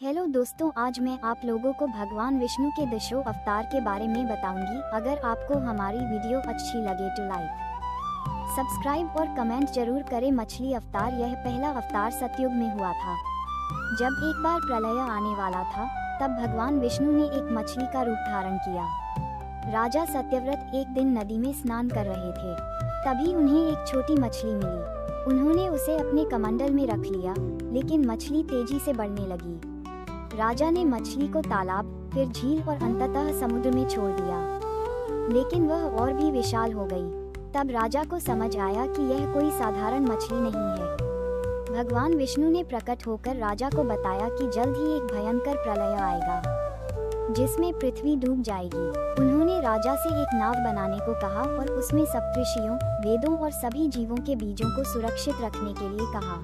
Hello दोस्तों, आज मैं आप लोगों को भगवान विष्णु के दशों अवतार के बारे में बताऊंगी। अगर आपको हमारी वीडियो अच्छी लगे तो लाइक, सब्सक्राइब और कमेंट जरूर करें। मछली अवतार। यह पहला अवतार सतयुग में हुआ था। जब एक बार प्रलय आने वाला था, तब भगवान विष्णु ने एक मछली का रूप धारण किया। राजा सत्यव्रत एक दिन नदी में स्नान कर रहे थे। तभी उन्हें एक छोटी मछली मिली। उन्होंने उसे अपने कमंडल में रख लिया, लेकिन मछली तेजी से बढ़ने लगी। राजा ने मछली को तालाब, फिर झील और अंततः समुद्र में छोड़ दिया, लेकिन वह और भी विशाल हो गई। तब राजा को समझ आया कि यह कोई साधारण मछली नहीं है। भगवान विष्णु ने प्रकट होकर राजा को बताया कि जल्द ही एक भयंकर प्रलय आएगा, जिसमें पृथ्वी डूब जाएगी। उन्होंने राजा से एक नाव बनाने को कहा और उसमें सप्तऋषियों, वेदों और सभी जीवों के बीजों को सुरक्षित रखने के लिए कहा।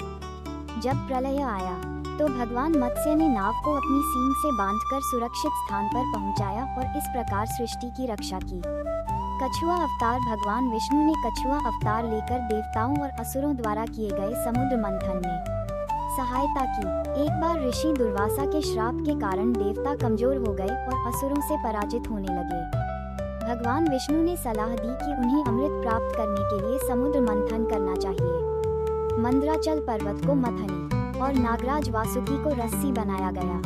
जब प्रलय आया तो भगवान मत्स्य ने नाव को अपनी सींग से बांधकर सुरक्षित स्थान पर पहुंचाया और इस प्रकार सृष्टि की रक्षा की। कछुआ अवतार। भगवान विष्णु ने कछुआ अवतार लेकर देवताओं और असुरों द्वारा किए गए समुद्र मंथन में सहायता की। एक बार ऋषि दुर्वासा के श्राप के कारण देवता कमजोर हो गए और असुरों से पराजित होने लगे। भगवान विष्णु ने सलाह दी कि उन्हें अमृत प्राप्त करने के लिए समुद्र मंथन करना चाहिए। मंदराचल पर्वत को मथनी और नागराज वासुकी को रस्सी बनाया गया,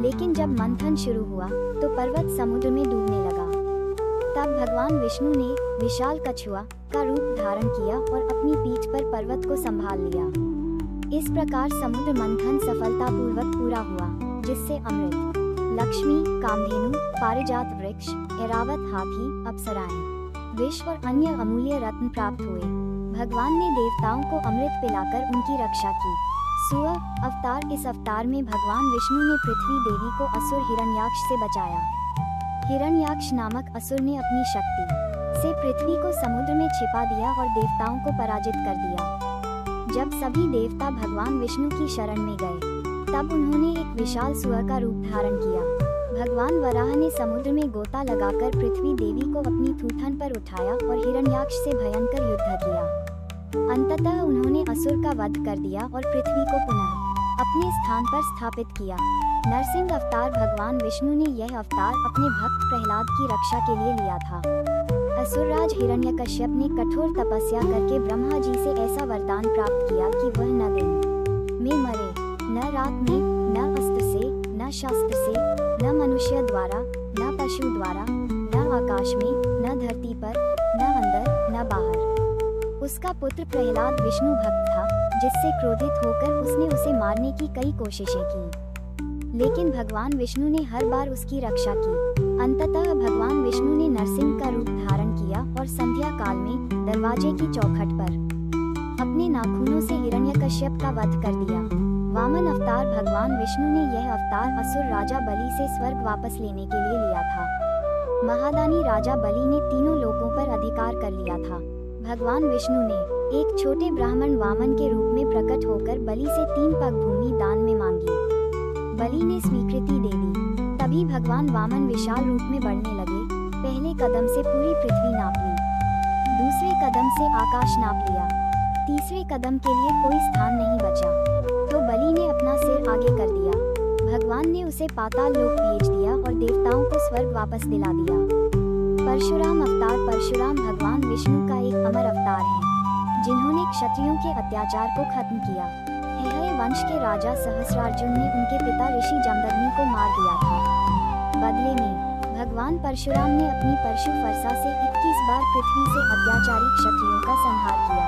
लेकिन जब मंथन शुरू हुआ तो पर्वत समुद्र में डूबने लगा। तब भगवान विष्णु ने विशाल कछुआ का रूप धारण किया और अपनी पीठ पर पर्वत को संभाल लिया। इस प्रकार समुद्र मंथन सफलतापूर्वक पूरा हुआ, जिससे अमृत, लक्ष्मी, कामधेनु, पारिजात वृक्ष, ऐरावत हाथी, अप्सराएं, विष और अन्य अमूल्य रत्न प्राप्त हुए। भगवान ने देवताओं को अमृत पिलाकर उनकी रक्षा की। सूअर अवतार। इस अवतार में भगवान विष्णु ने पृथ्वी देवी को असुर हिरण्याक्ष से बचाया। हिरण्याक्ष नामक असुर ने अपनी शक्ति से पृथ्वी को समुद्र में छिपा दिया और देवताओं को पराजित कर दिया। जब सभी देवता भगवान विष्णु की शरण में गए, तब उन्होंने एक विशाल सूअर का रूप धारण किया। भगवान वराह ने समुद्र में गोता लगाकर पृथ्वी देवी को अपनी थूथन पर उठाया और हिरण्याक्ष से भयंकर युद्ध किया। अंततः उन्होंने असुर का वध कर दिया और पृथ्वी को पुनः अपने स्थान पर स्थापित किया। नरसिंह अवतार। भगवान विष्णु ने यह अवतार अपने भक्त प्रहलाद की रक्षा के लिए लिया था। असुरराज हिरण्यकश्यप ने कठोर तपस्या करके ब्रह्मा जी से ऐसा वरदान प्राप्त किया कि वह न दिन में मरे, न रात में, न अस्त्र से, न शस्त्र से, न मनुष्य द्वारा, न पशु द्वारा, न आकाश में, न धरती पर, न अंदर, न बाहर। उसका पुत्र प्रहलाद विष्णु भक्त था, जिससे क्रोधित होकर उसने उसे मारने की कई कोशिशें की, लेकिन भगवान विष्णु ने हर बार उसकी रक्षा की। अंततः भगवान विष्णु ने नरसिंह का रूप धारण किया और संध्या काल में दरवाजे की चौखट पर अपने नाखूनों से हिरण्यकश्यप का वध कर दिया। वामन अवतार। भगवान विष्णु ने यह अवतार असुर राजा बलि से स्वर्ग वापस लेने के लिए लिया था। महादानी राजा बलि ने तीनों लोकों पर अधिकार कर लिया था। भगवान विष्णु ने एक छोटे ब्राह्मण वामन के रूप में प्रकट होकर बलि से 3 पग भूमि दान में मांगी। बलि ने स्वीकृति दे दी। तभी भगवान वामन विशाल रूप में बढ़ने लगे। पहले कदम से पूरी पृथ्वी नाप ली, दूसरे कदम से आकाश नाप लिया, तीसरे कदम के लिए कोई स्थान नहीं बचा, तो बलि ने अपना सिर आगे कर दिया। भगवान ने उसे पाताल लोक भेज दिया और देवताओं को स्वर्ग वापस दिला दिया। परशुराम अवतार। परशुराम भगवान विष्णु का एक अमर अवतार है, जिन्होंने क्षत्रियों के अत्याचार को खत्म किया। हेहय वंश के राजा सहस्रार्जुन ने उनके पिता ऋषि जमदग्नि को मार दिया था। बदले में भगवान परशुराम ने अपनी परशु फरसा से 21 बार पृथ्वी से अत्याचारी क्षत्रियों का संहार किया।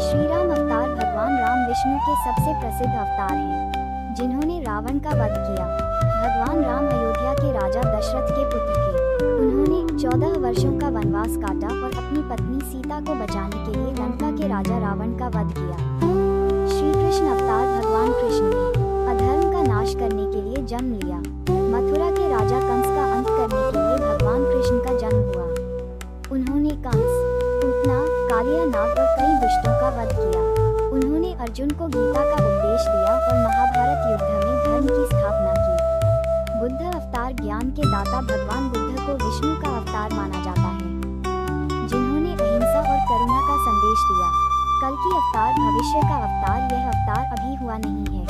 श्रीराम अवतार। भगवान राम विष्णु के सबसे प्रसिद्ध अवतार हैं, जिन्होंने रावण का वध किया। भगवान राम अयोध्या के राजा दशरथ के पुत्र थे। उन्होंने 14 वर्षों का वनवास काटा और अपनी पत्नी सीता को बचाने के लिए लंका के राजा रावण का वध किया। श्री कृष्ण अवतार। भगवान कृष्ण ने अधर्म का नाश करने के लिए जन्म लिया। मथुरा के राजा कंस का अंत करने के लिए भगवान कृष्ण का जन्म हुआ। उन्होंने कंस, पूतना, कालिया नाग और कई दुष्टों का वध किया। उन्होंने अर्जुन को गीता का उपदेश दिया और महाभारत युद्ध में धर्म की स्थापना की। बुद्ध अवतार। ज्ञान के दाता। भगवान बुद्ध को विष्णु का अवतार माना जाता है, जिन्होंने अहिंसा और करुणा का संदेश दिया। कल्कि अवतार भविष्य का अवतार, यह अवतार अभी हुआ नहीं है।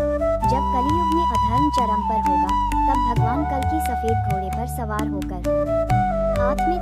जब कलियुग में अधर्म चरम पर होगा, तब भगवान कल की सफेद घोड़े पर सवार होकर हाथ में